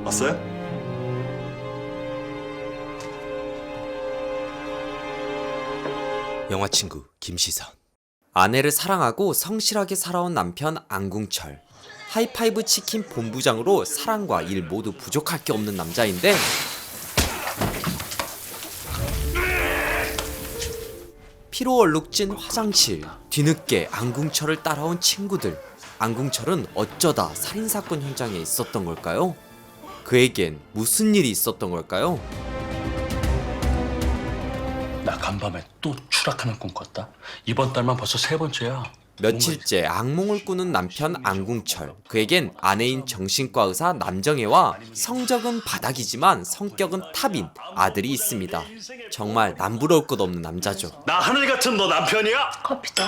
왔어요? 영화 친구 김시선. 아내를 사랑하고 성실하게 살아온 남편 안궁철. 하이파이브 치킨 본부장으로 사랑과 일 모두 부족할 게 없는 남자인데 피로 얼룩진 화장실, 뒤늦게 안궁철을 따라온 친구들. 안궁철은 어쩌다 살인사건 현장에 있었던 걸까요? 그에겐 무슨 일이 있었던 걸까요? 나 간밤에 또 추락하는 꿈 꿨다. 이번 달만 벌써 3번째야. 며칠째 악몽을 꾸는 남편 안궁철. 그에겐 아내인 정신과 의사 남정혜와 성적은 바닥이지만 성격은 탑인 아들이 있습니다. 정말 남부러울 것 없는 남자죠. 나 하늘 같은 너 남편이야? 커피도.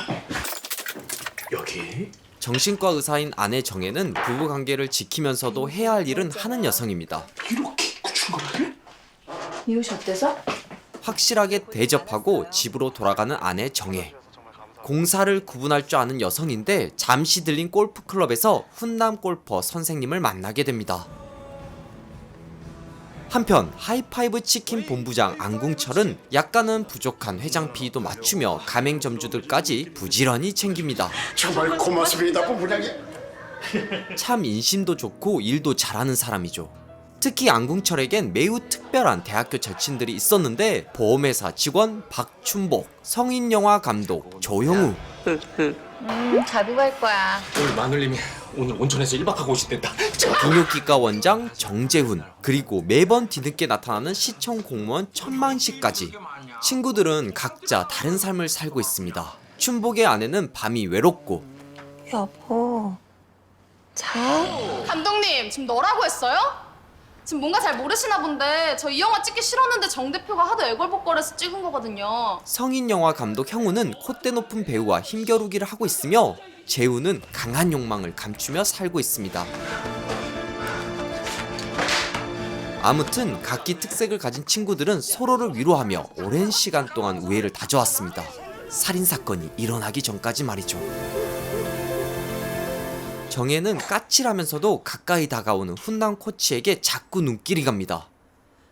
여기? 정신과 의사인 아내 정혜는 부부관계를 지키면서도 해야 할 일은 하는 여성입니다. 이렇게 입고 출근을 해? 이웃이 어때서? 확실하게 대접하고 집으로 돌아가는 아내 정혜. 공사를 구분할 줄 아는 여성인데 잠시 들린 골프클럽에서 훈남 골퍼 선생님을 만나게 됩니다. 한편 하이파이브 치킨 본부장 안궁철은 약간은 부족한 회장 비위도 맞추며 가맹점주들까지 부지런히 챙깁니다. 정말 고맙습니다, 본부장님. 참 인심도 좋고 일도 잘하는 사람이죠. 특히 안궁철에겐 매우 특별한 대학교 절친들이 있었는데 보험회사 직원 박춘복, 성인영화 감독 조형우, 자고 갈 거야. 오늘 마눌님이 오늘 온천에서 1박하고 오신댄다. 분유기과 원장 정재훈, 그리고 매번 뒤늦게 나타나는 시청 공무원 천만식까지. 친구들은 각자 다른 삶을 살고 있습니다. 춘복의 아내는 밤이 외롭고 여보, 자. 감독님, 지금 너라고 했어요? 지금 뭔가 잘 모르시나 본데 저 이 영화 찍기 싫었는데 정 대표가 하도 애걸복걸해서 찍은 거거든요. 성인영화 감독 형우는 콧대 높은 배우와 힘겨루기를 하고 있으며 재훈은 강한 욕망을 감추며 살고 있습니다. 아무튼 각기 특색을 가진 친구들은 서로를 위로하며 오랜 시간 동안 우애를 다져왔습니다. 살인사건이 일어나기 전까지 말이죠. 정혜는 까칠하면서도 가까이 다가오는 훈남 코치에게 자꾸 눈길이 갑니다.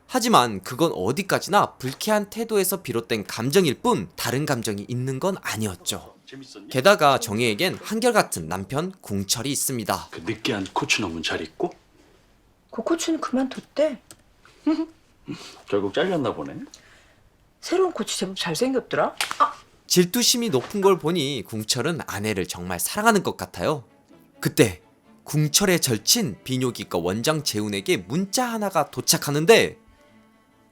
하지만 그건 어디까지나 불쾌한 태도에서 비롯된 감정일 뿐 다른 감정이 있는 건 아니었죠. 게다가 정혜에겐 한결같은 남편 궁철이 있습니다. 그 느끼한 코치 놈은 잘 있고? 그 코치는 그만뒀대. 결국 잘렸나 보네. 새로운 코치 제법 잘생겼더라. 질투심이 높은 걸 보니 궁철은 아내를 정말 사랑하는 것 같아요. 그때 궁철의 절친 비뇨기과 원장 재훈에게 문자 하나가 도착하는데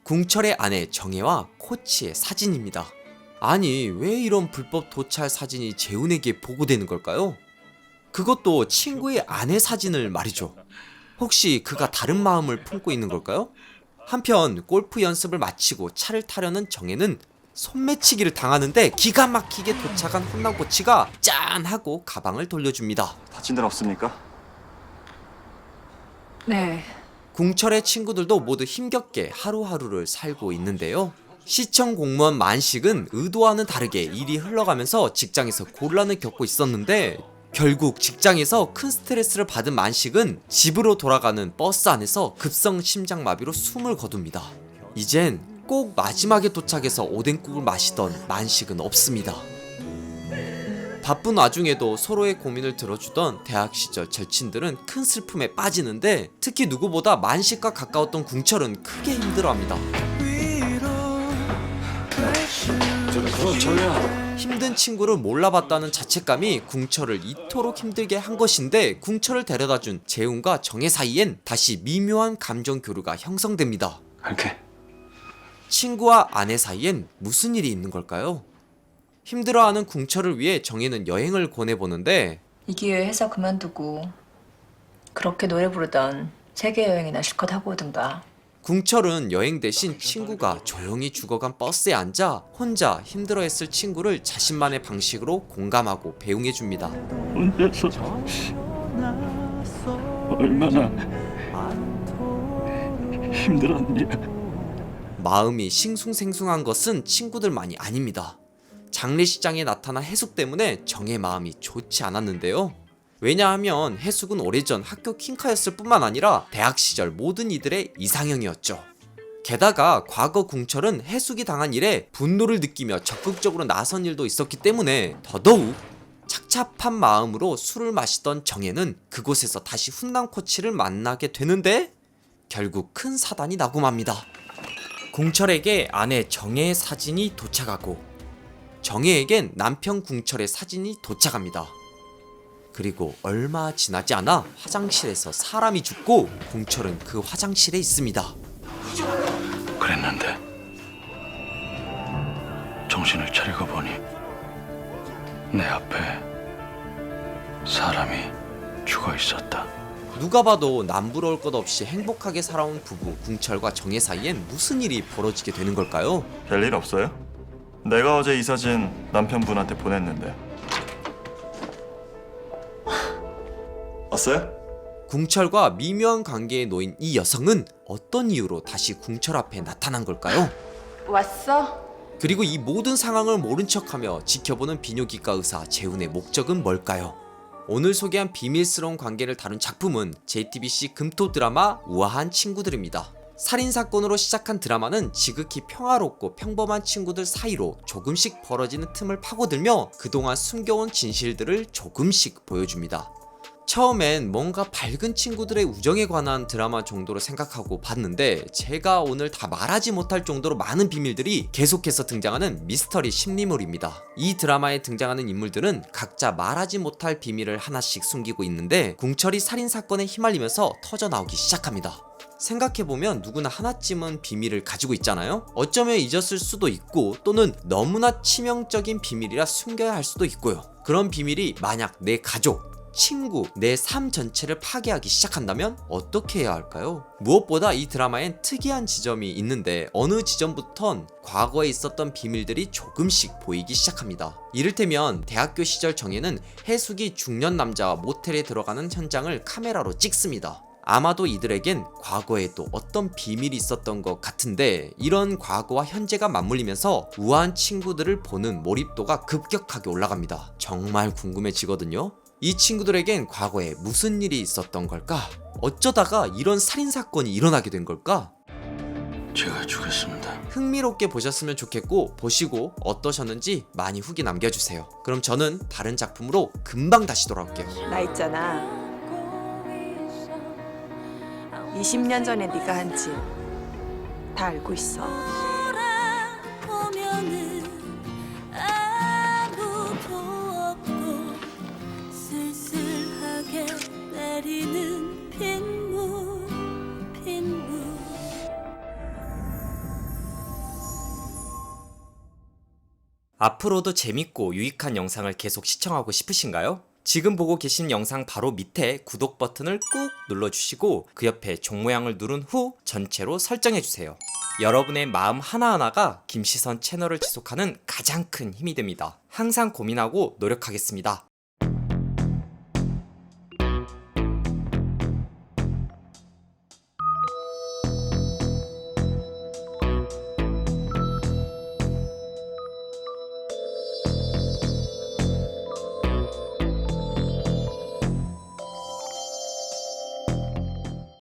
궁철의 아내 정혜와 코치의 사진입니다. 아니, 왜 이런 불법 도찰 사진이 재훈에게 보고되는 걸까요? 그것도 친구의 아내 사진을 말이죠. 혹시 그가 다른 마음을 품고 있는 걸까요? 한편 골프 연습을 마치고 차를 타려는 정혜는 손매치기를 당하는데 기가 막히게 도착한 훈남 코치가 짠 하고 가방을 돌려줍니다. 다친 데는 없습니까? 네. 궁철의 친구들도 모두 힘겹게 하루하루를 살고 있는데요. 시청 공무원 만식은 의도와는 다르게 일이 흘러가면서 직장에서 곤란을 겪고 있었는데 결국 직장에서 큰 스트레스를 받은 만식은 집으로 돌아가는 버스 안에서 급성 심장마비로 숨을 거둡니다. 이젠 꼭 마지막에 도착해서 오뎅국을 마시던 만식은 없습니다. 바쁜 와중에도 서로의 고민을 들어주던 대학 시절 절친들은 큰 슬픔에 빠지는데 특히 누구보다 만식과 가까웠던 궁철은 크게 힘들어합니다. 정혜야. 힘든 친구를 몰라봤다는 자책감이 궁철을 이토록 힘들게 한 것인데 궁철을 데려다준 재훈과 정혜 사이엔 다시 미묘한 감정 교류가 형성됩니다. 갈게. 친구와 아내 사이엔 무슨 일이 있는 걸까요? 힘들어하는 궁철을 위해 정혜는 여행을 권해보는데 이 기회에 회사 그만두고 그렇게 노래 부르던 세계 여행이나 실컷 하고 오든가. 궁철은 여행 대신 친구가 조용히 죽어간 버스에 앉아 혼자 힘들어했을 친구를 자신만의 방식으로 공감하고 배웅해줍니다. 혼자서 얼마나 힘들었냐. 마음이 싱숭생숭한 것은 친구들만이 아닙니다. 장례식장에 나타난 해숙 때문에 정의 마음이 좋지 않았는데요. 왜냐하면 해숙은 오래전 학교 킹카였을 뿐만 아니라 대학 시절 모든 이들의 이상형이었죠. 게다가 과거 궁철은 해숙이 당한 일에 분노를 느끼며 적극적으로 나선 일도 있었기 때문에 더더욱 착잡한 마음으로 술을 마시던 정혜는 그곳에서 다시 훈남 코치를 만나게 되는데 결국 큰 사단이 나고 맙니다. 궁철에게 아내 정혜의 사진이 도착하고 정혜에겐 남편 궁철의 사진이 도착합니다. 그리고 얼마 지나지 않아 화장실에서 사람이 죽고 궁철은 그 화장실에 있습니다. 그랬는데 정신을 차리고 보니 내 앞에 사람이 죽어 있었다. 누가 봐도 남부러울 것 없이 행복하게 살아온 부부 궁철과 정혜 사이엔 무슨 일이 벌어지게 되는 걸까요? 별일 없어요? 내가 어제 이 사진 남편분한테 보냈는데. 왔어요? 궁철과 미묘한 관계에 놓인 이 여성은 어떤 이유로 다시 궁철 앞에 나타난 걸까요? 왔어? 그리고 이 모든 상황을 모른 척하며 지켜보는 비뇨기과 의사 재훈의 목적은 뭘까요? 오늘 소개한 비밀스러운 관계를 다룬 작품은 JTBC 금토 드라마 우아한 친구들입니다. 살인사건으로 시작한 드라마는 지극히 평화롭고 평범한 친구들 사이로 조금씩 벌어지는 틈을 파고들며 그동안 숨겨온 진실들을 조금씩 보여줍니다. 처음엔 뭔가 밝은 친구들의 우정에 관한 드라마 정도로 생각하고 봤는데 제가 오늘 다 말하지 못할 정도로 많은 비밀들이 계속해서 등장하는 미스터리 심리물입니다. 이 드라마에 등장하는 인물들은 각자 말하지 못할 비밀을 하나씩 숨기고 있는데 궁철이 살인사건에 휘말리면서 터져나오기 시작합니다. 생각해보면 누구나 하나쯤은 비밀을 가지고 있잖아요? 어쩌면 잊었을 수도 있고 또는 너무나 치명적인 비밀이라 숨겨야 할 수도 있고요. 그런 비밀이 만약 내 가족, 친구, 내 삶 전체를 파괴하기 시작한다면 어떻게 해야 할까요? 무엇보다 이 드라마엔 특이한 지점이 있는데 어느 지점부턴 과거에 있었던 비밀들이 조금씩 보이기 시작합니다. 이를테면 대학교 시절 정혜는 해숙이 중년 남자와 모텔에 들어가는 현장을 카메라로 찍습니다. 아마도 이들에겐 과거에 또 어떤 비밀이 있었던 것 같은데 이런 과거와 현재가 맞물리면서 우아한 친구들을 보는 몰입도가 급격하게 올라갑니다. 정말 궁금해지거든요. 이 친구들에겐 과거에 무슨 일이 있었던 걸까? 어쩌다가 이런 살인사건이 일어나게 된 걸까? 제가 죽였습니다. 흥미롭게 보셨으면 좋겠고 보시고 어떠셨는지 많이 후기 남겨주세요. 그럼 저는 다른 작품으로 금방 다시 돌아올게요. 나 있잖아. 20년 전에 네가 한 짓 다 알고 있어. 돌아보면은 아무도 없고 쓸쓸하게 내리는 빗물 빗물. 앞으로도 재밌고 유익한 영상을 계속 시청하고 싶으신가요? 지금 보고 계신 영상 바로 밑에 구독 버튼을 꾹 눌러주시고 그 옆에 종 모양을 누른 후 전체로 설정해주세요. 여러분의 마음 하나하나가 김시선 채널을 지속하는 가장 큰 힘이 됩니다. 항상 고민하고 노력하겠습니다.